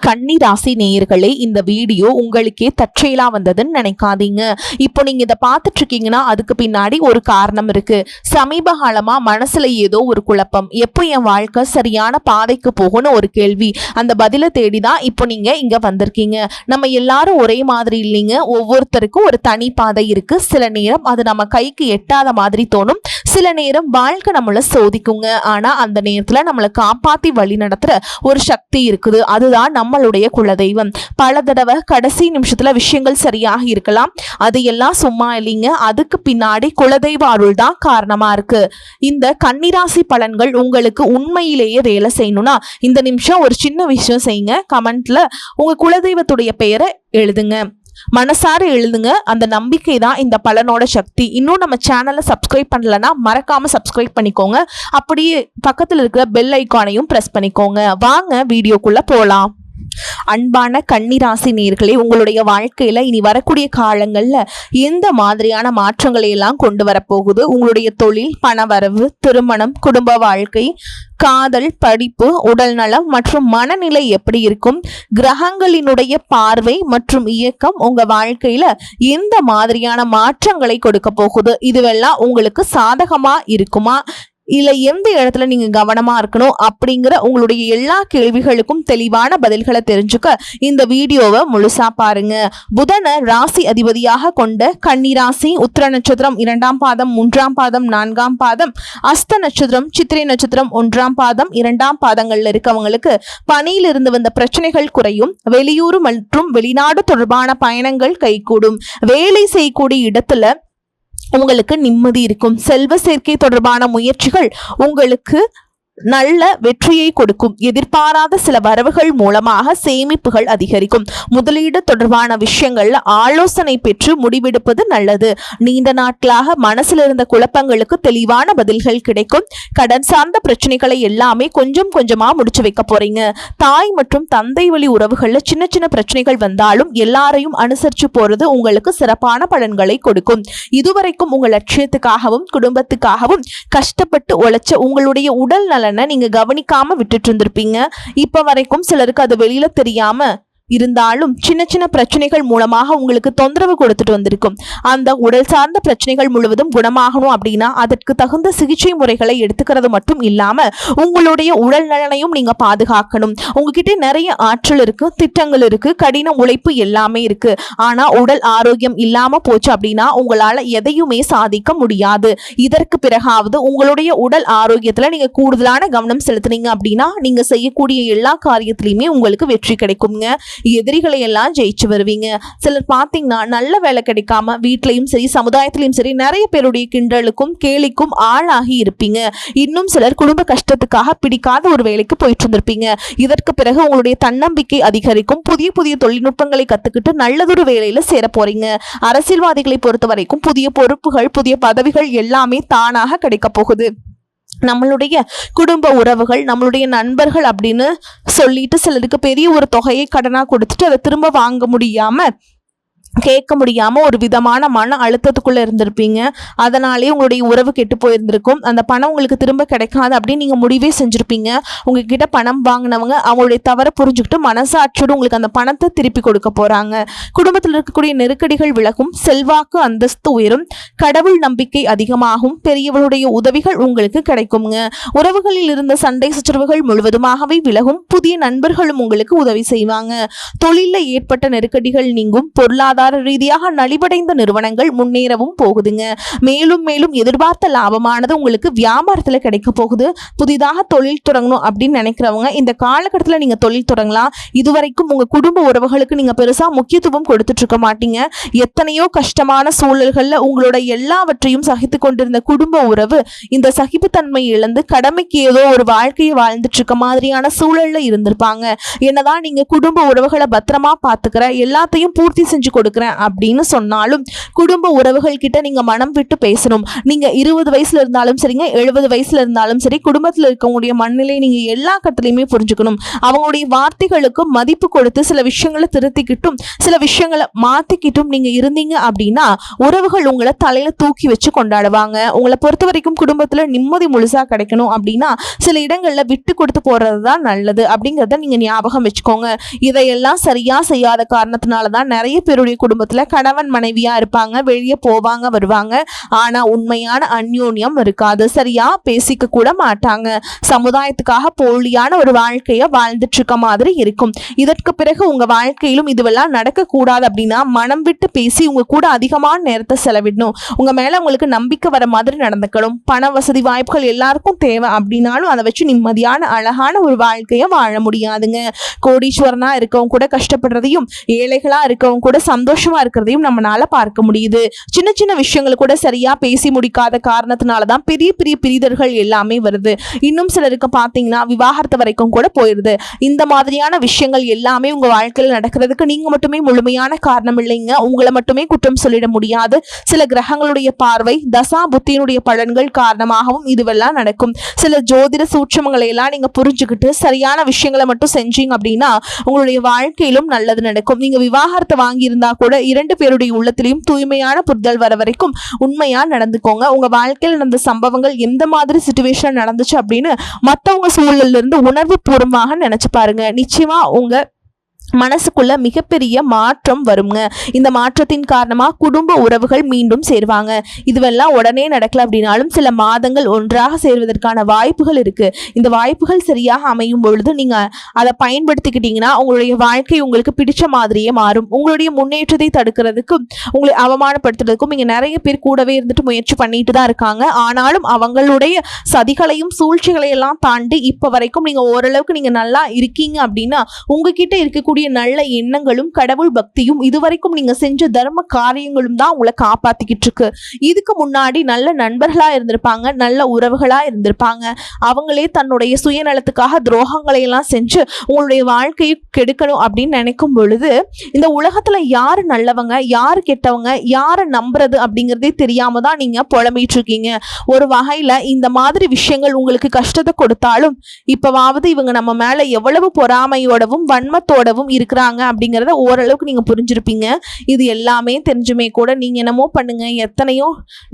கன்னி ராசி நேயர்களே, இந்த வீடியோ உங்களுக்கே தற்செயலா வந்ததுன்னு நினைக்காதீங்க. இப்போ நீங்க இதை பார்த்துட்டு இருக்கீங்கன்னா அதுக்கு பின்னாடி ஒரு காரணம் இருக்கு. சமீப காலமா மனசுல ஏதோ ஒரு குழப்பம், எப்போ என் வாழ்க்கை சரியான பாதைக்கு போகும்னு ஒரு கேள்வி. அந்த பதிலை தேடிதான் இப்போ நீங்க இங்க வந்திருக்கீங்க. நம்ம எல்லாரும் ஒரே மாதிரி இல்லைங்க. ஒவ்வொருத்தருக்கும் ஒரு தனி பாதை இருக்கு. சில நேரம் அது நம்ம கைக்கு எட்டாத மாதிரி தோணும், சில நேரம் வாழ்க்கை நம்மளை சோதிக்குங்க. ஆனா அந்த நேரத்துல நம்மளை காப்பாத்தி வழி நடத்துற ஒரு சக்தி இருக்குது. அதுதான் நம்மளுடைய குலதெய்வம். பல தடவை கடைசி நிமிஷத்துல விஷயங்கள் சரியாக இருக்கலாம், அது எல்லாம் சும்மா இல்லைங்க. அதுக்கு பின்னாடி குலதெய்வ அருள் தான் காரணமா இருக்கு. இந்த கன்னிராசி பலன்கள் உங்களுக்கு உண்மையிலேயே வேலை செய்யணும்னா இந்த நிமிஷம் ஒரு சின்ன விஷயம் செய்யுங்க. கமெண்ட்ல உங்க குலதெய்வத்துடைய பெயரை எழுதுங்க, மனசார எழுதுங்க. அந்த நம்பிக்கை தான் இந்த பலனோட சக்தி. இன்னும் நம்ம சேனலை சப்ஸ்கிரைப் பண்ணலன்னா மறக்காம சப்ஸ்கிரைப் பண்ணிக்கோங்க. அப்படியே பக்கத்தில் இருக்கிற பெல் ஐக்கானையும் பிரஸ் பண்ணிக்கோங்க. வாங்க வீடியோக்குள்ள போலாம். அன்பான கன்னிராசி நேயர்களே, உங்களுடைய வாழ்க்கையில இனி வரக்கூடிய காலங்கள்ல எந்த மாதிரியான மாற்றங்களை எல்லாம் கொண்டு வரப்போகுது? உங்களுடைய தொழில், பணவரவு, திருமணம், குடும்ப வாழ்க்கை, காதல், படிப்பு, உடல் நலம் மற்றும் மனநிலை எப்படி இருக்கும்? கிரகங்களினுடைய பார்வை மற்றும் இயக்கம் உங்க வாழ்க்கையில எந்த மாதிரியான மாற்றங்களை கொடுக்க போகுது? இதுவெல்லாம் உங்களுக்கு சாதகமா இருக்குமா, இல்ல எந்த இடத்துல நீங்க கவனமா இருக்கணும் அப்படிங்கிற உங்களுடைய எல்லா கேள்விகளுக்கும் தெளிவான பதில்களை தெரிஞ்சுக்க இந்த வீடியோவை முழுசா பாருங்க. புதனை ராசி அதிபதியாக கொண்ட கன்னிராசி, உத்திர நட்சத்திரம் 2ஆம் பாதம், 3ஆம் பாதம், 4ஆம் பாதம், அஸ்த நட்சத்திரம், சித்திரை நட்சத்திரம் 1ஆம் பாதம், 2ஆம் பாதங்கள்ல இருக்கவங்களுக்கு பணியில் இருந்து வந்த பிரச்சனைகள் குறையும். வெளியூர் மற்றும் வெளிநாடு தொடர்பான பயணங்கள் கைகூடும். வேலை செய்யக்கூடிய இடத்துல உங்களுக்கு நிம்மதி இருக்கும். செல்வ சேர்க்கை தொடர்பான முயற்சிகள் உங்களுக்கு நல்ல வெற்றியை கொடுக்கும். எதிர்பாராத சில வரவுகள் மூலமாக சேமிப்புகள் அதிகரிக்கும். முதலீடு தொடர்பான விஷயங்கள்ல ஆலோசனை பெற்று முடிவெடுப்பது நல்லது. நீண்ட நாட்களாக மனசில் இருந்த குழப்பங்களுக்கு தெளிவான பதில்கள் கிடைக்கும். கடன் சார்ந்த பிரச்சனைகளை எல்லாமே கொஞ்சம் கொஞ்சமா முடிச்சு வைக்க போறீங்க. தாய் மற்றும் தந்தை வழி உறவுகள்ல சின்ன சின்ன பிரச்சனைகள் வந்தாலும் எல்லாரையும் அனுசரிச்சு போறது உங்களுக்கு சிறப்பான பலன்களை கொடுக்கும். இதுவரைக்கும் உங்க லட்சியத்துக்காகவும் குடும்பத்துக்காகவும் கஷ்டப்பட்டு உழைச்ச உங்களுடைய உடல் நலனை நீங்க கவனிக்காம விட்டுட்டு இருந்திருப்பீங்க. இப்ப வரைக்கும் சிலருக்கு அது வெளியில தெரியாம இருந்தாலும் சின்ன சின்ன பிரச்சனைகள் மூலமாக உங்களுக்கு தொந்தரவு கொடுத்துட்டு வந்திருக்கும். அந்த உடல் சார்ந்த பிரச்சனைகள் முழுவதும் குணமாகணும் அப்படின்னா அதற்கு தகுந்த சிகிச்சை முறைகளை எடுத்துக்கிறது மட்டும் இல்லாம உங்களுடைய உடல் நலனையும் நீங்க பாதுகாக்கணும். உங்ககிட்ட நிறைய ஆற்றல் இருக்கு, திட்டங்கள் இருக்கு, கடின உழைப்பு எல்லாமே இருக்கு. ஆனா உடல் ஆரோக்கியம் இல்லாம போச்சு அப்படின்னா உங்களால எதையுமே சாதிக்க முடியாது. இதற்கு பிறகாவது உங்களுடைய உடல் ஆரோக்கியத்துல நீங்க கூடுதலான கவனம் செலுத்துனீங்க அப்படின்னா நீங்க செய்யக்கூடிய எல்லா காரியத்திலையுமே உங்களுக்கு வெற்றி கிடைக்குங்க. எதிரிகளை எல்லாம் ஜெயிச்சு வருவீங்க. சிலர் பார்த்தீங்கன்னா நல்ல வேலை கிடைக்காம வீட்லயும் சரி சமுதாயத்திலையும் சரி நிறைய பேருடைய கிண்டலுக்கும் கேலிக்கும் ஆளாகி இருப்பீங்க. இன்னும் சிலர் குடும்ப கஷ்டத்துக்காக பிடிக்காத ஒரு வேலைக்கு போயிட்டு இருந்திருப்பீங்க. இதற்கு பிறகு உங்களுடைய தன்னம்பிக்கை அதிகரிக்கும். புதிய புதிய தொழில்நுட்பங்களை கத்துக்கிட்டு நல்லதொரு வேலையில சேர போறீங்க. அரசியல்வாதிகளை பொறுத்த வரைக்கும் புதிய பொறுப்புகள், புதிய பதவிகள் எல்லாமே தானாக கிடைக்க போகுது. நம்மளுடைய குடும்ப உறவுகள், நம்மளுடைய நண்பர்கள் அப்படின்னு சொல்லிட்டு சிலருக்கு பெரிய ஒரு தொகையை கடனா கொடுத்துட்டு அதை திரும்ப வாங்க முடியாம கேட்க முடியாம ஒரு விதமான மன அழுத்தத்துக்குள்ள இருந்திருப்பீங்க. அதனாலே உங்களுடைய உறவு கெட்டு போயிருந்திருக்கும். அந்த பணம் உங்களுக்கு திரும்ப கிடைக்காது அப்படின்னு நீங்க முடிவே செஞ்சிருப்பீங்க. உங்ககிட்ட பணம் வாங்கினவங்க அவங்களுடைய தவறை புரிஞ்சுக்கிட்டு மனசாட்சியோடு உங்களுக்கு அந்த பணத்தை திருப்பி கொடுக்க போறாங்க. குடும்பத்தில் இருக்கக்கூடிய நெருக்கடிகள் விலகும். செல்வாக்கு அந்தஸ்து உயரும். கடவுள் நம்பிக்கை அதிகமாகும். பெரியவர்களுடைய உதவிகள் உங்களுக்கு கிடைக்குங்க. உறவுகளில் இருந்த சண்டை சச்சரவுகள் முழுவதுமாகவே விலகும். புதிய நண்பர்களும் உங்களுக்கு உதவி செய்வாங்க. தொழிலில் ஏற்பட்ட நெருக்கடிகள் நீங்கும். பொருளாதார ரீதியாக நலிவடைந்த நிறுவனங்கள் முன்னேறவும் போகுதுங்க. மேலும் மேலும் எதிர்பார்த்த லாபமானது உங்களுக்கு வியாபாரத்துல கிடைக்க போகுது. புதிதாக தொழில் தொடங்கணும் அப்படின்னு நினைக்கிறவங்க இந்த காலகட்டத்தில் நீங்க தொழில் தொடங்கலாம். இதுவரைக்கும் உங்க குடும்ப உறவுகளுக்கு நீங்க பெருசா முக்கியத்துவம் கொடுத்துட்டு இருக்க மாட்டீங்க. எத்தனையோ கஷ்டமான சூழல்கள்ல உங்களோட எல்லாவற்றையும் சகித்து கொண்டிருந்த குடும்ப உறவு இந்த சகிப்புத்தன்மை இழந்து கடமைக்கு ஏதோ ஒரு வாழ்க்கையை வாழ்ந்துட்டு இருக்க மாதிரியான சூழல்ல இருந்திருப்பாங்க. என்னதான் நீங்க குடும்ப உறவுகளை பத்திரமா பாத்துக்கிற, எல்லாத்தையும் பூர்த்தி செஞ்சு கொடுக்க கொடுக்குறேன் அப்படின்னு சொன்னாலும் குடும்ப உறவுகள் கிட்ட நீங்க மனம் விட்டு பேசணும். நீங்க 20 வயசுல இருந்தாலும் சரிங்க, 70 வயசுல இருந்தாலும் சரி, குடும்பத்துல இருக்கவங்களுடைய மனநிலை நீங்க எல்லா கட்டத்திலையுமே புரிஞ்சுக்கணும். அவங்களுடைய வார்த்தைகளுக்கும் மதிப்பு கொடுத்து சில விஷயங்களை திருத்திக்கிட்டும் சில விஷயங்களை மாத்திக்கிட்டும் நீங்க இருந்தீங்க அப்படின்னா உறவுகள் உங்களை தலையில தூக்கி வச்சு கொண்டாடுவாங்க. உங்களை பொறுத்த வரைக்கும் குடும்பத்துல நிம்மதி முழுசா கிடைக்கணும் அப்படின்னா சில இடங்கள்ல விட்டு கொடுத்து போறதுதான் நல்லது அப்படிங்கறத நீங்க ஞாபகம் வச்சுக்கோங்க. இதையெல்லாம் சரியா செய்யாத காரணத்தினாலதான் நிறைய பேருடைய குடும்பத்துல கணவன் மனைவியா இருப்பாங்க, வெளியே போவாங்க வருவாங்க, ஆனா உண்மையான அந்யோன்யம் இருக்காது. சரியா பேசிக்க கூட மாட்டாங்க. சமுதாயத்துக்காக போலியான ஒரு வாழ்க்கைய வாழ்ந்துட்டு இருக்க மாதிரி இருக்கும். இதற்கு பிறகு உங்க வாழ்க்கையிலும் இதுவெல்லாம் நடக்க கூடாது அப்படின்னா மனம் விட்டு பேசி உங்க கூட அதிகமான நேரத்தை செலவிடணும். உங்க மேல உங்களுக்கு நம்பிக்கை வர மாதிரி நடந்துக்கணும். பண வசதி வாய்ப்புகள் எல்லாருக்கும் தேவை அப்படின்னாலும் அதை வச்சு நிம்மதியான அழகான ஒரு வாழ்க்கைய வாழ முடியாதுங்க. கோடீஸ்வரனா இருக்கவங்க கூட கஷ்டப்படுறதையும் ஏழைகளா இருக்கவங்க கூட சந்தோஷமா இருக்கிறதையும் நம்மளால பார்க்க முடியுது. சின்ன சின்ன விஷயங்கள் கூட சரியா பேசி முடிக்காத காரணத்தினாலதான் பெரிய பெரிய பிரிதல்கள் எல்லாமே வருது. இன்னும் சிலருக்கு பாத்தீங்கன்னா விவாகரத்து வரைக்கும் கூட போயிருது. இந்த மாதிரியான விஷயங்கள் எல்லாமே உங்க வாழ்க்கையில் நடக்கிறதுக்கு நீங்க மட்டுமே முழுமையான காரணம் இல்லைங்க. உங்களை மட்டுமே குற்றம் சொல்லிட முடியாது. சில கிரகங்களுடைய பார்வை, தசா புத்தியினுடைய பலன்கள் காரணமாகவும் இதுவெல்லாம் நடக்கும். சில ஜோதிட சூட்சமங்களை எல்லாம் நீங்க புரிஞ்சுக்கிட்டு சரியான விஷயங்களை மட்டும் செஞ்சீங்க அப்படின்னா உங்களுடைய வாழ்க்கையிலும் நல்லது நடக்கும். நீங்க விவாகரத்தை வாங்கி இருந்தா கூட 2 பேருடைய உள்ளத்திலையும் தூய்மையான புரிதல் வர வரைக்கும் உண்மையா நடந்துக்கோங்க. உங்க வாழ்க்கையில் நடந்த சம்பவங்கள் எந்த மாதிரி சிச்சுவேஷன் நடந்துச்சு அப்படின்னு மற்றவங்க சூழல்ல இருந்து உணர்வு பூர்வமாக நினைச்சு பாருங்க. நிச்சயமா உங்க மனசுக்குள்ள மிகப்பெரிய மாற்றம் வருங்க. இந்த மாற்றத்தின் காரணமா குடும்ப உறவுகள் மீண்டும் சேருவாங்க. இதுவெல்லாம் உடனே நடக்கல அப்படின்னாலும் சில மாதங்கள் ஒன்றாக சேர்வதற்கான வாய்ப்புகள் இருக்கு. இந்த வாய்ப்புகள் சரியாக அமையும் பொழுது நீங்க அதை பயன்படுத்திக்கிட்டீங்கன்னா உங்களுடைய வாழ்க்கை உங்களுக்கு பிடிச்ச மாதிரியே மாறும். உங்களுடைய முன்னேற்றத்தை தடுக்கிறதுக்கும் உங்களை அவமானப்படுத்துறதுக்கும் இங்க நிறைய பேர் கூடவே இருந்துட்டு முயற்சி பண்ணிட்டு தான் இருக்காங்க. ஆனாலும் அவங்களுடைய சதிகளையும் சூழ்ச்சிகளையெல்லாம் தாண்டி இப்ப வரைக்கும் நீங்க ஓரளவுக்கு நீங்க நல்லா இருக்கீங்க அப்படின்னா உங்ககிட்ட இருக்கக்கூடிய நல்ல எண்ணங்களும் கடவுள் பக்தியும் இதுவரைக்கும் நீங்க செஞ்ச தர்ம காரியங்களும் தான் உங்களை காப்பாத்திக்கிட்டு இருக்கு. இதுக்கு முன்னாடி நல்ல நண்பர்களா இருந்திருப்பாங்க, நல்ல உறவுகளா இருந்திருப்பாங்க. அவங்களே தன்னுடைய சுயநலத்துக்காக துரோகங்களை எல்லாம் செஞ்சு உங்களுடைய வாழ்க்கையை கெடுக்கணும் அப்படின்னு நினைக்கும் பொழுது இந்த உலகத்துல யாரு நல்லவங்க யாரு கெட்டவங்க யாரை நம்புறது அப்படிங்கிறதே தெரியாம தான் நீங்க புலம்பிட்டு இருக்கீங்க. ஒரு வகையில இந்த மாதிரி விஷயங்கள் உங்களுக்கு கஷ்டத்தை கொடுத்தாலும் இப்பவாவது இவங்க நம்ம மேல எவ்வளவு பொறாமையோடவும் வன்மத்தோடவும் இருக்கிறாங்க அப்படிங்கறத ஓரளவுக்கு நீங்க புரிஞ்சிருப்பீங்க. இது எல்லாமே தெரிஞ்சுமே கூட நீங்க என்னமோ பண்ணுங்க, எத்தனையோ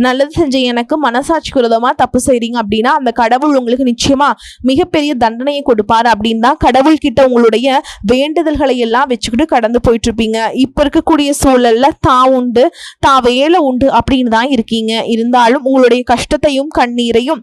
நல்லது செஞ்ச எனக்கு மனசாட்சிக்கு விரோதமா தப்பு செய்றீங்க அப்படின்னா அந்த கடவுள் உங்களுக்கு நிச்சயமா மிகப்பெரிய தண்டனையை கொடுப்பாரு அப்படின்னு தான் கடவுள் கிட்ட உங்களுடைய வேண்டுதல்களை எல்லாம் வச்சுக்கிட்டு கடந்து போயிட்டு இருப்பீங்க. இப்ப இருக்கக்கூடிய சூழல்ல தான் உண்டு தான் வேலை உண்டு அப்படின்னு தான் இருக்கீங்க. இருந்தாலும் உங்களுடைய கஷ்டத்தையும் கண்ணீரையும்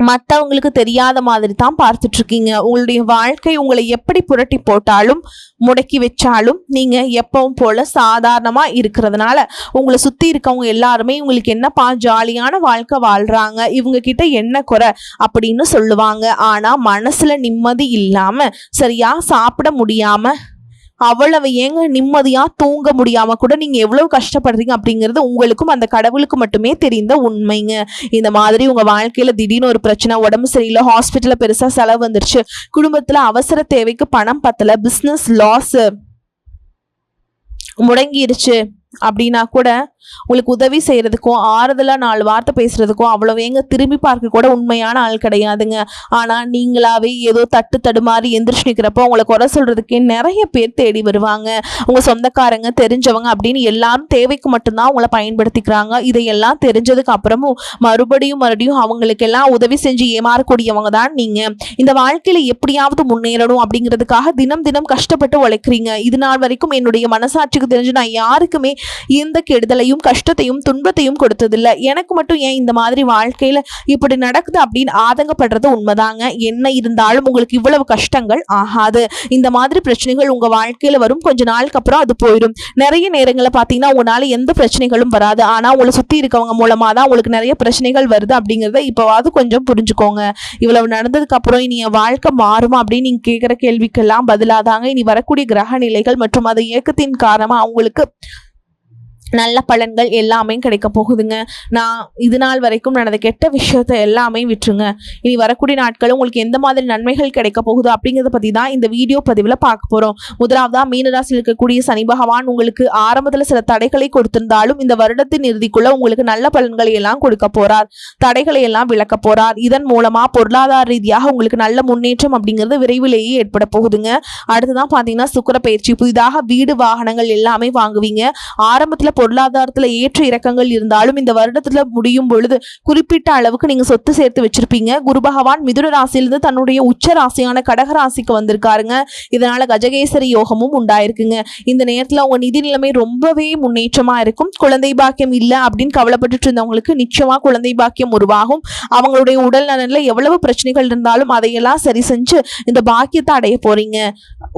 மற்றவங்களுக்கு தெரியாத மாதிரி தான் பார்த்துட்டு இருக்கீங்க. உங்களுடைய வாழ்க்கை உங்களை எப்படி புரட்டி போட்டாலும் முடக்கி வச்சாலும் நீங்க எப்பவும் போல சாதாரணமா இருக்கிறதுனால உங்களை சுத்தி இருக்கவங்க எல்லாருமே உங்களுக்கு என்னப்பா ஜாலியான வாழ்க்கை வாழ்றாங்க, இவங்க கிட்ட என்ன குறை அப்படின்னு சொல்லுவாங்க. ஆனா மனசுல நிம்மதி இல்லாம சரியா சாப்பிட முடியாம அவ்வளவு ஏங்க நிம்மதியா தூங்க முடியாம கூட நீங்க எவ்வளவு கஷ்டப்படுறீங்க அப்படிங்கிறது உங்களுக்கும் அந்த கடவுளுக்கு மட்டுமே தெரிந்த உண்மைங்க. இந்த மாதிரி உங்க வாழ்க்கையில திடீர்னு ஒரு பிரச்சனை, உடம்பு சரியில்லை, ஹாஸ்பிட்டல்ல பெருசா செலவு வந்துருச்சு, குடும்பத்துல அவசர தேவைக்கு பணம் பத்தல, பிசினஸ் லாஸ் முடங்கிருச்சு அப்படின்னா கூட உங்களுக்கு உதவி செய்யறதுக்கும் ஆறுதலா 4 வார்த்தை பேசுறதுக்கும் அவ்வளவு எங்க திரும்பி பார்க்க கூட உண்மையான ஆள் கிடையாதுங்க. ஆனா நீங்களாவே ஏதோ தட்டு தடுமாறி எந்திரிச்சு நிக்கிறப்போ உங்களை குறை சொல்றதுக்கே நிறைய பேர் தேடி வருவாங்க. உங்க சொந்தக்காரங்க தெரிஞ்சவங்க அப்படின்னு எல்லாரும் தேவைக்கு மட்டும்தான் உங்களை பயன்படுத்திக்கிறாங்க. இதையெல்லாம் தெரிஞ்சதுக்கு அப்புறமும் மறுபடியும் அவங்களுக்கு எல்லாம் உதவி செஞ்சு ஏமாறக்கூடியவங்க தான் நீங்க. இந்த வாழ்க்கையில எப்படியாவது முன்னேறணும் அப்படிங்கிறதுக்காக தினம் தினம் கஷ்டப்பட்டு உழைக்கிறீங்க. இது நாள் வரைக்கும் என்னுடைய மனசாட்சிக்கு தெரிஞ்சு நான் யாருக்குமே எந்த கெடுதலையும் கஷ்டத்தையும் துன்பத்தையும் கொடுத்ததில்லை. எனக்கு மட்டும் ஏன் இந்த மாதிரி வாழ்க்கையில இப்படி நடக்குது அப்படின்னு ஆதங்கப்படுறது உண்மைதாங்க. என்ன இருந்தாலும் உங்களுக்கு இவ்வளவு கஷ்டங்கள் ஆகாது. இந்த மாதிரி பிரச்சனைகள் உங்க வாழ்க்கையில வரும், கொஞ்ச நாளுக்கு அப்புறம் அது போயிடும். நிறைய நேரங்களை பார்த்தீங்கன்னா உங்களால எந்த பிரச்சனைகளும் வராது, ஆனா உங்களை சுத்தி இருக்கவங்க மூலமா தான் உங்களுக்கு நிறைய பிரச்சனைகள் வருது அப்படிங்கறத இப்பவாவது கொஞ்சம் புரிஞ்சுக்கோங்க. இவ்வளவு நடந்ததுக்கு அப்புறம் இனி என் வாழ்க்கை மாறுமா அப்படின்னு நீங்க கேட்கிற கேள்விக்கெல்லாம் பதிலாதாங்க இனி வரக்கூடிய கிரக நிலைகள் மற்றும் அது இயக்கத்தின் காரணமா அவங்களுக்கு நல்ல பலன்கள் எல்லாமே கிடைக்க போகுதுங்க. நான் இது நாள் வரைக்கும் நடந்த கெட்ட விஷயத்த எல்லாமே விட்டுருங்க. இனி வரக்கூடிய நாட்கள் உங்களுக்கு எந்த மாதிரி நன்மைகள் கிடைக்க போகுது அப்படிங்கிறத பற்றி தான் இந்த வீடியோ பதிவில் பார்க்க போகிறோம். முதலாவதா மீனராசியில் இருக்கக்கூடிய சனி பகவான் உங்களுக்கு ஆரம்பத்தில் சில தடைகளை கொடுத்திருந்தாலும் இந்த வருடத்தின் இறுதிக்குள்ள உங்களுக்கு நல்ல பலன்களை எல்லாம் கொடுக்க போறார். தடைகளை எல்லாம் விளக்க போறார். இதன் மூலமா பொருளாதார ரீதியாக உங்களுக்கு நல்ல முன்னேற்றம் அப்படிங்கிறது விரைவிலேயே ஏற்பட போகுதுங்க. அடுத்துதான் பார்த்தீங்கன்னா சுக்கிர பயிற்சி. புதிதாக வீடு வாகனங்கள் எல்லாமே வாங்குவீங்க. ஆரம்பத்தில் பொருளாதாரத்துல ஏற்ற இறக்கங்கள் இருந்தாலும் இந்த வருடத்துல முடியும் பொழுது குறிப்பிட்ட அளவுக்கு நீங்க சொத்து சேர்த்து வச்சிருப்பீங்க. குரு பகவான் மிதுன ராசியிலிருந்து தன்னுடைய உச்ச ராசியான கடக ராசிக்கு வந்திருக்காருங்க. இதனால கஜகேசரி யோகமும் உண்டாயிருக்குங்க. இந்த நேரத்துல உங்க நிதி நிலைமை ரொம்பவே முன்னேற்றமா இருக்கும். குழந்தை பாக்கியம் இல்ல அப்படின்னு கவலைப்பட்டு இருந்தவங்களுக்கு நிச்சயமா குழந்தை பாக்கியம் உருவாகும். அவங்களுடைய உடல் நலன்ல எவ்வளவு பிரச்சனைகள் இருந்தாலும் அதையெல்லாம் சரி செஞ்சு இந்த பாக்கியத்தை அடைய போறீங்க.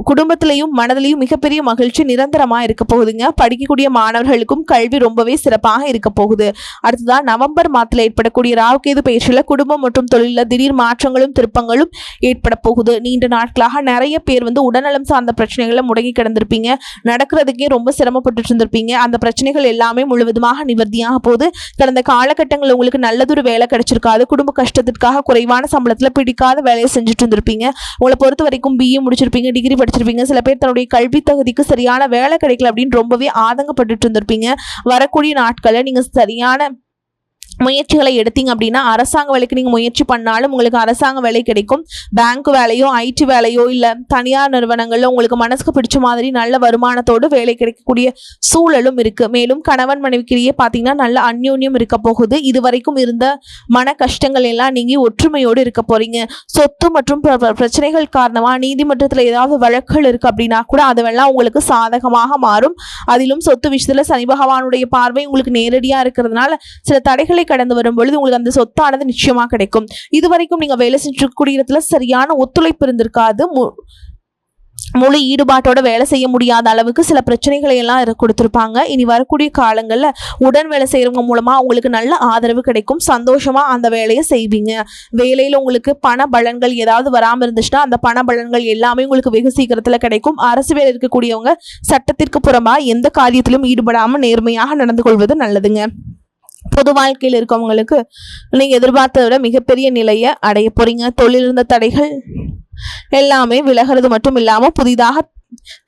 குடும்பத்திலையும் மனதிலையும் மிகப்பெரிய மகிழ்ச்சி நிரந்தரமா இருக்க போகுதுங்க. படிக்கக்கூடிய மாணவர்களுக்கும் கல்வி ரொம்பவே சிறப்பாக இருக்க போகுது. அடுத்ததான் நவம்பர் மாதத்தில் ஏற்படக்கூடிய ராகுகேது பயிற்சியில குடும்பம் மற்றும் தொழில திடீர் மாற்றங்களும் திருப்பங்களும் ஏற்பட போகுது. நீண்ட நாட்களாக நிறைய பேர் உடல்நலம் சார்ந்த பிரச்சனைகளை முடங்கி கிடந்திருப்பீங்க. நடக்கிறதுக்கே ரொம்ப சிரமப்பட்டு இருந்திருப்பீங்க. அந்த பிரச்சனைகள் எல்லாமே முழுவதுமாக நிவர்த்தியாக போகுது. கடந்த காலகட்டங்களில் உங்களுக்கு நல்லதொரு வேலை கிடைச்சிருக்காது. குடும்ப கஷ்டத்திற்காக குறைவான சம்பளத்துல பிடிக்காத வேலையை செஞ்சுட்டு இருந்திருப்பீங்க. உங்களை பொறுத்த வரைக்கும் BA முடிச்சிருப்பீங்க, டிகிரி படிச்சிருப்பீங்க. சில பேர் தன்னுடைய கல்வி தகுதிக்கு சரியான வேலை கிடைக்கல அப்படின்னு ரொம்பவே ஆதங்கப்பட்டு இருந்திருப்பீங்க. வரக்கூடிய நாட்களை நீங்க சரியான முயற்சிகளை எடுத்தீங்க அப்படின்னா அரசாங்க வேலைக்கு நீங்கள் முயற்சி பண்ணாலும் உங்களுக்கு அரசாங்க வேலை கிடைக்கும். பேங்க் வேலையோ IT வேலையோ இல்லை தனியார் நிறுவனங்களில் உங்களுக்கு மனசுக்கு பிடிச்ச மாதிரி நல்ல வருமானத்தோடு வேலை கிடைக்கக்கூடிய சூழலும் இருக்கு. மேலும் கணவன் மனைவிக்கிடையே பார்த்தீங்கன்னா நல்ல அந்யோன்யம் இருக்க போகுது. இது வரைக்கும் இருந்த மன கஷ்டங்கள் எல்லாம் நீங்கி ஒற்றுமையோடு இருக்க போறீங்க. சொத்து மற்றும் பிரச்சனைகள் காரணமாக நீதிமன்றத்தில் ஏதாவது வழக்குகள் இருக்கு அப்படின்னா கூட அதுவெல்லாம் உங்களுக்கு சாதகமாக மாறும். அதிலும் சொத்து விஷயத்துல சனி பகவானுடைய பார்வை உங்களுக்கு நேரடியாக இருக்கிறதுனால சில தடைகளை கடந்து வரும் பொழுது உங்களுக்கு அந்த சொத்தானது நிச்சயமா கிடைக்கும். இதுவரைக்கும் நீங்க வேலை செஞ்சிருக்கக்கூடிய இடத்துல சரியான ஒத்துழைப்பு இருந்திருக்காது. முழு ஈடுபாட்டோட வேலை செய்ய முடியாத அளவுக்கு சில பிரச்சனைகளை எல்லாம் கொடுத்துருப்பாங்க. இனி வரக்கூடிய காலங்களில் உடன் வேலை செய்யறவங்க மூலமா உங்களுக்கு நல்ல ஆதரவு கிடைக்கும். சந்தோஷமா அந்த வேலையை செய்வீங்க. வேலையில உங்களுக்கு பண பலன்கள் ஏதாவது வராமல் இருந்துச்சுன்னா அந்த பண பலன்கள் எல்லாமே உங்களுக்கு வெகு சீக்கிரத்துல கிடைக்கும். அரசு வேலை இருக்கக்கூடியவங்க சட்டத்திற்கு புறமா எந்த காரியத்திலும் ஈடுபடாமல் நேர்மையாக நடந்து கொள்வது நல்லதுங்க. பொது வாழ்க்கையில் இருக்கவங்களுக்கு நீங்க எதிர்பார்த்ததை விட மிகப்பெரிய நிலையை அடைய போறீங்க. தொழில் இருந்த தடைகள் எல்லாமே விலகிறது மட்டும் இல்லாம புதிதாக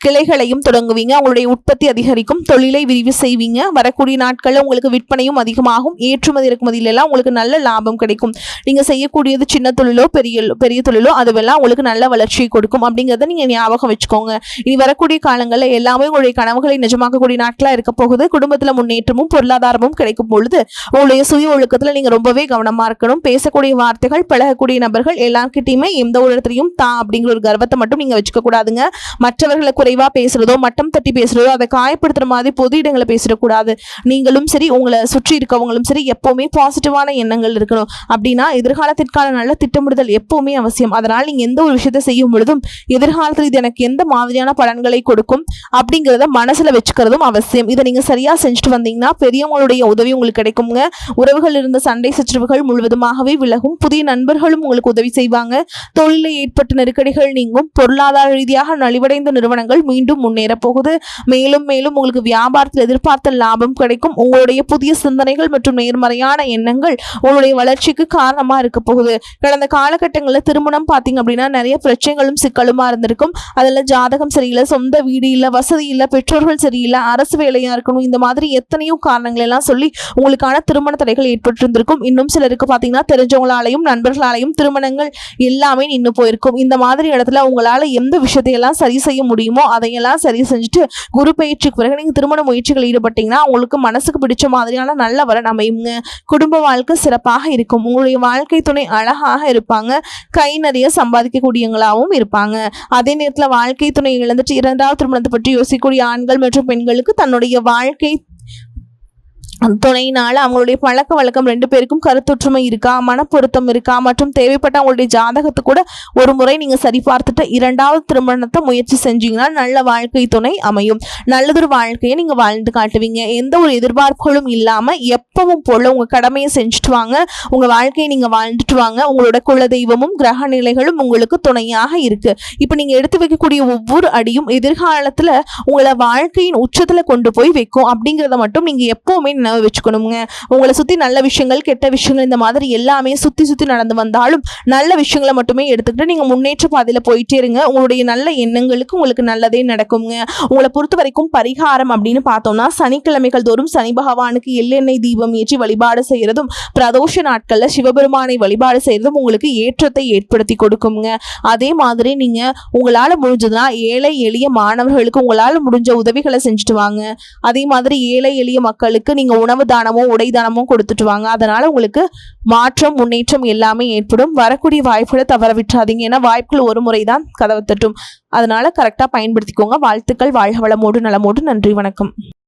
கிளைகளையும் தொடங்குவீங்க. உங்களுடைய உற்பத்தி அதிகரிக்கும். தொழிலை விரிவு செய்வீங்க. வரக்கூடிய நாட்களில் உங்களுக்கு விற்பனையும் அதிகமாகும். ஏற்றுமதி இறக்குமதியிலெல்லாம் உங்களுக்கு நல்ல லாபம் கிடைக்கும். நீங்க செய்யக்கூடியது சின்ன தொழிலோ பெரிய தொழிலோ அதுவெல்லாம் உங்களுக்கு நல்ல வளர்ச்சியை கொடுக்கும் அப்படிங்கிறத நீங்க ஞாபகம் வச்சுக்கோங்க. இனி வரக்கூடிய காலங்களில் எல்லாமே உங்களுடைய கனவுகளை நிஜமாக்கக்கூடிய நாட்களா இருக்க போகுது. குடும்பத்துல முன்னேற்றமும் பொருளாதாரமும் கிடைக்கும் பொழுது உங்களுடைய சுய ஒழுக்கத்துல நீங்க ரொம்பவே கவனமா இருக்கணும். பேசக்கூடிய வார்த்தைகள் பழகக்கூடிய நபர்கள் எல்லார்கிட்டையுமே எந்த ஒரு இடத்துலையும் தான் அப்படிங்கிற ஒரு கர்வத்தை மட்டும் நீங்க வச்சுக்க கூடாதுங்க. மற்றவர்களை குறைவா பேசுறதோ மட்டம் தட்டி பேசுறதோ அதை காயப்படுத்துற மாதிரி பொது இடங்களை பேசிடக்கூடாது. நீங்களும் சரி உங்களை சுற்றி இருக்கவங்களும் சரி எப்பவுமே பாசிட்டிவான எண்ணங்கள் இருக்கணும். அப்படின்னா எதிர்காலத்திற்கான நல்ல திட்டமிடுதல் எப்பவுமே அவசியம். அதனால் நீங்க எந்த ஒரு விஷயத்தை செய்யும் பொழுதும் எதிர்காலத்தில் இது எனக்கு எந்த மாதிரியான பலன்களை கொடுக்கும் அப்படிங்கிறத மனசுல வச்சுக்கிறதும் அவசியம். இதை நீங்க சரியா செஞ்சுட்டு வந்தீங்கன்னா பெரியவங்களுடைய உதவி உங்களுக்கு கிடைக்குங்க. உறவுகள் இருந்த சண்டை சச்சரவுகள் முழுவதுமாகவே விலகும். புதிய நண்பர்களும் உங்களுக்கு உதவி செய்வாங்க. தொழிலில் ஏற்பட்ட நெருக்கடிகள் நீங்கும். பொருளாதார ரீதியாக நலிவடைந்த நிறுவனங்கள் மீண்டும் முன்னேற போகுது. மேலும் மேலும் உங்களுக்கு வியாபாரத்தில் எதிர்பார்த்த லாபம் கிடைக்கும். உங்களுடைய புதிய சிந்தனைகள் மற்றும் நேர்மறையான எண்ணங்கள் உங்களுடைய வளர்ச்சிக்கு காரணமா இருக்க போகுது. கடந்த காலகட்டங்களில் திருமணம் பார்த்தீங்க அப்படின்னா நிறைய பிரச்சனைகளும் சிக்கலுமா இருந்திருக்கும். அதில் ஜாதகம் சரியில்லை, சொந்த வீடு இல்லை, வசதி இல்லை, பெற்றோர்கள் சரியில்லை, அரசு வேலையா இருக்கணும், இந்த மாதிரி எத்தனையோ காரணங்கள் எல்லாம் சொல்லி உங்களுக்கான திருமண தடைகள் ஏற்பட்டு இருந்திருக்கும். இன்னும் சிலருக்கு பார்த்தீங்கன்னா தெரிஞ்சவங்களாலையும் நண்பர்களாலையும் திருமணங்கள் எல்லாமே நின்று போயிருக்கும். இந்த மாதிரி இடத்துல உங்களால எந்த விஷயத்தையெல்லாம் சரி செய்ய முடியுமோ அதையெல்லாம் சரி செஞ்சுட்டு குரு பயிற்சிக்கு பிறகு நீங்க திருமண முயற்சிகள் ஈடுபட்டீங்கன்னா உங்களுக்கு மனசுக்கு பிடிச்ச மாதிரியான நல்ல வரன் அமையுங்க. குடும்ப வாழ்க்கை சிறப்பாக இருக்கும். உங்களுடைய வாழ்க்கை துணை அழகாக இருப்பாங்க. கை நிறைய சம்பாதிக்கக்கூடியவங்களாகவும் இருப்பாங்க. அதே நேரத்தில் வாழ்க்கை துணை இழந்துட்டு இரண்டாவது திருமணத்தை பற்றி யோசிக்கக்கூடிய ஆண்கள் மற்றும் பெண்களுக்கு தன்னுடைய வாழ்க்கை துணையினால அவங்களுடைய பழக்க வழக்கம் 2 பேருக்கும் கருத்தொற்றுமை இருக்கா, மனப்பொருத்தம் இருக்கா மற்றும் தேவைப்பட்ட அவங்களுடைய ஜாதகத்தை கூட ஒரு முறை நீங்க சரி பார்த்துட்டு 2வது திருமணத்தை முயற்சி செஞ்சீங்கன்னா நல்ல வாழ்க்கை துணை அமையும். நல்லதொரு வாழ்க்கையை நீங்க வாழ்ந்து காட்டுவீங்க. எந்த ஒரு எதிர்பார்ப்புகளும் இல்லாம எப்பவும் போல உங்க கடமையை செஞ்சுட்டு வாங்க. உங்க வாழ்க்கையை நீங்க வாழ்ந்துட்டு வாங்க. உங்களோட குலதெய்வமும் கிரக நிலைகளும் உங்களுக்கு துணையாக இருக்கு. இப்ப நீங்க எடுத்து வைக்கக்கூடிய ஒவ்வொரு அடியும் எதிர்காலத்துல உங்களை வாழ்க்கையின் உச்சத்துல கொண்டு போய் வைக்கும் அப்படிங்கிறத மட்டும் நீங்க எப்பவுமே வச்சுக்கணுங்க. உங்களை சுத்தி நல்ல விஷயங்கள் கெட்ட விஷயங்கள் இந்த மாதிரி எல்லாமே சுத்தி சுத்தி நடந்து வந்தாலும் நல்ல விஷயங்களை மட்டுமே எடுத்துக்கிட்டு நீங்க முன்னேற்ற பாதையில போயிட்டே இருங்க. உங்களுடைய நல்ல எண்ணங்களுக்கு உங்களுக்கு நல்லதே நடக்குங்க. உங்களை பொறுத்த வரைக்கும் பரிகாரம் அப்படின்னு பார்த்தோம்னா சனிக்கிழமைகள் தோறும் சனி பகவானுக்கு எள்ளெண்ணெய் தீபம் ஏற்றி வழிபாடு செய்யறதும் பிரதோஷ நாட்கள்ல சிவபெருமானை வழிபாடு செய்யறதும் உங்களுக்கு ஏற்றத்தை ஏற்படுத்தி கொடுக்குங்க. அதே மாதிரி நீங்க உங்களால முடிஞ்சதுன்னா ஏழை எளிய மாணவர்களுக்கு உங்களால முடிஞ்ச உதவிகளை செஞ்சுட்டு வாங்க. அதே மாதிரி ஏழை எளிய மக்களுக்கு நீங்க உணவு தானமோ உடை தானமோ கொடுத்துட்டு வாங்க. அதனால உங்களுக்கு மாற்றம் முன்னேற்றம் எல்லாமே ஏற்படும். வரக்கூடிய வாய்ப்புகளை தவற விட்டுறாதீங்க. ஏன்னா வாய்ப்புகள் ஒரு முறைதான் கதவை தட்டும். அதனால கரெக்டா பயன்படுத்திக்கோங்க. வாழ்த்துக்கள். வாழ்க வளமோடு நலமோடு. நன்றி, வணக்கம்.